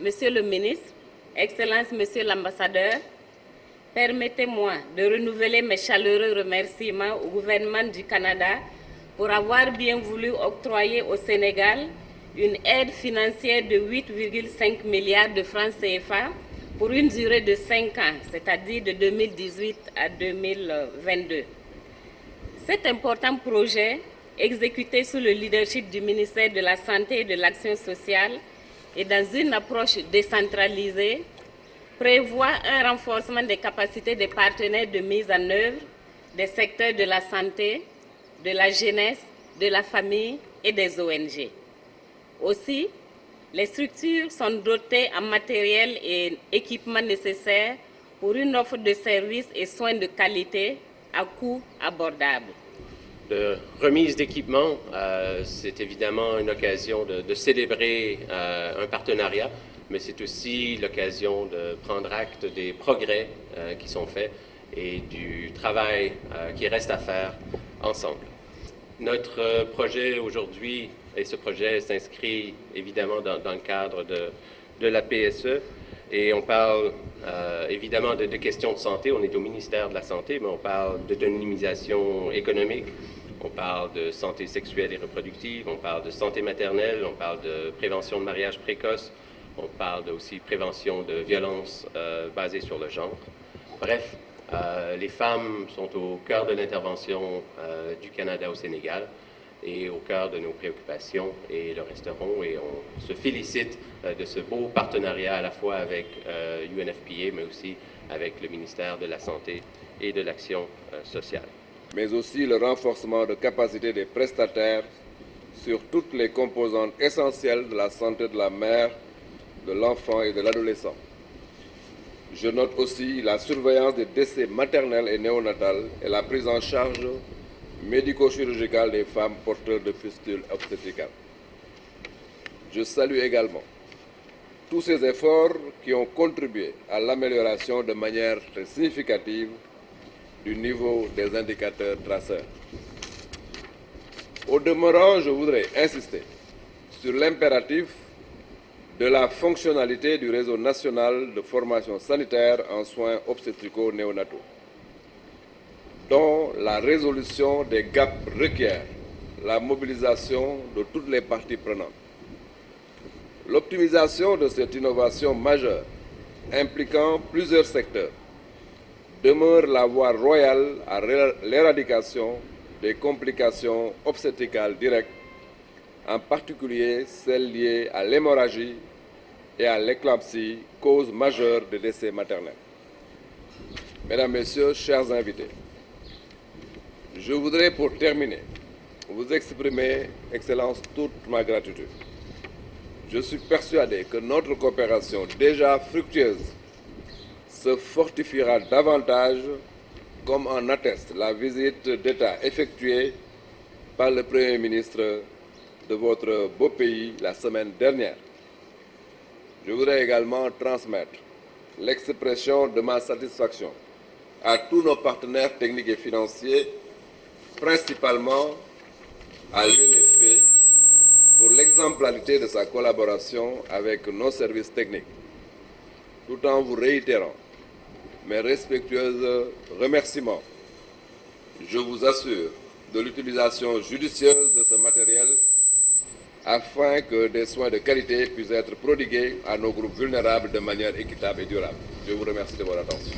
Monsieur le ministre, Excellence Monsieur l'ambassadeur, permettez-moi de renouveler mes chaleureux remerciements au gouvernement du Canada pour avoir bien voulu octroyer au Sénégal une aide financière de 8,5 milliards de francs CFA pour une durée de 5 ans, c'est-à-dire de 2018 à 2022. Cet important projet, exécuté sous le leadership du ministère de la Santé et de l'Action sociale et dans une approche décentralisée, prévoit un renforcement des capacités des partenaires de mise en œuvre des secteurs de la santé, de la jeunesse, de la famille et des ONG. Aussi, les structures sont dotées en matériel et équipements nécessaires pour une offre de services et soins de qualité à coût abordable. De remise d'équipement, c'est évidemment une occasion de célébrer un partenariat, mais c'est aussi l'occasion de prendre acte des progrès qui sont faits et du travail qui reste à faire ensemble. Notre projet aujourd'hui, et ce projet s'inscrit évidemment dans le cadre de la PSE, et on parle évidemment de questions de santé. On est au ministère de la Santé, mais on parle d'autonomisation économique, on parle de santé sexuelle et reproductive, on parle de santé maternelle, on parle de prévention de mariage précoce, on parle aussi de prévention de violences basées sur le genre. Bref, les femmes sont au cœur de l'intervention du Canada au Sénégal et au cœur de nos préoccupations et le resteront. Et on se félicite de ce beau partenariat à la fois avec UNFPA, mais aussi avec le ministère de la Santé et de l'Action sociale. Mais aussi le renforcement de capacité des prestataires sur toutes les composantes essentielles de la santé de la mère, de l'enfant et de l'adolescent. Je note aussi la surveillance des décès maternels et néonatals et la prise en charge médico-chirurgicale des femmes porteurs de fistules obstétricales. Je salue également tous ces efforts qui ont contribué à l'amélioration de manière très significative du niveau des indicateurs traceurs. Au demeurant, je voudrais insister sur l'impératif de la fonctionnalité du réseau national de formation sanitaire en soins obstétrico-néonataux, dont la résolution des gaps requiert la mobilisation de toutes les parties prenantes. L'optimisation de cette innovation majeure, impliquant plusieurs secteurs, demeure la voie royale à l'éradication des complications obstétricales directes, en particulier celles liées à l'hémorragie et à l'éclampsie, cause majeure de décès maternels. Mesdames, Messieurs, chers invités, je voudrais pour terminer vous exprimer, Excellence, toute ma gratitude. Je suis persuadé que notre coopération déjà fructueuse se fortifiera davantage, comme en atteste la visite d'État effectuée par le Premier ministre de votre beau pays la semaine dernière. Je voudrais également transmettre l'expression de ma satisfaction à tous nos partenaires techniques et financiers, principalement à l'UNFPA, pour l'exemplarité de sa collaboration avec nos services techniques, tout en vous réitérant mes respectueux remerciements. Je vous assure de l'utilisation judicieuse de ce matériel afin que des soins de qualité puissent être prodigués à nos groupes vulnérables de manière équitable et durable. Je vous remercie de votre attention.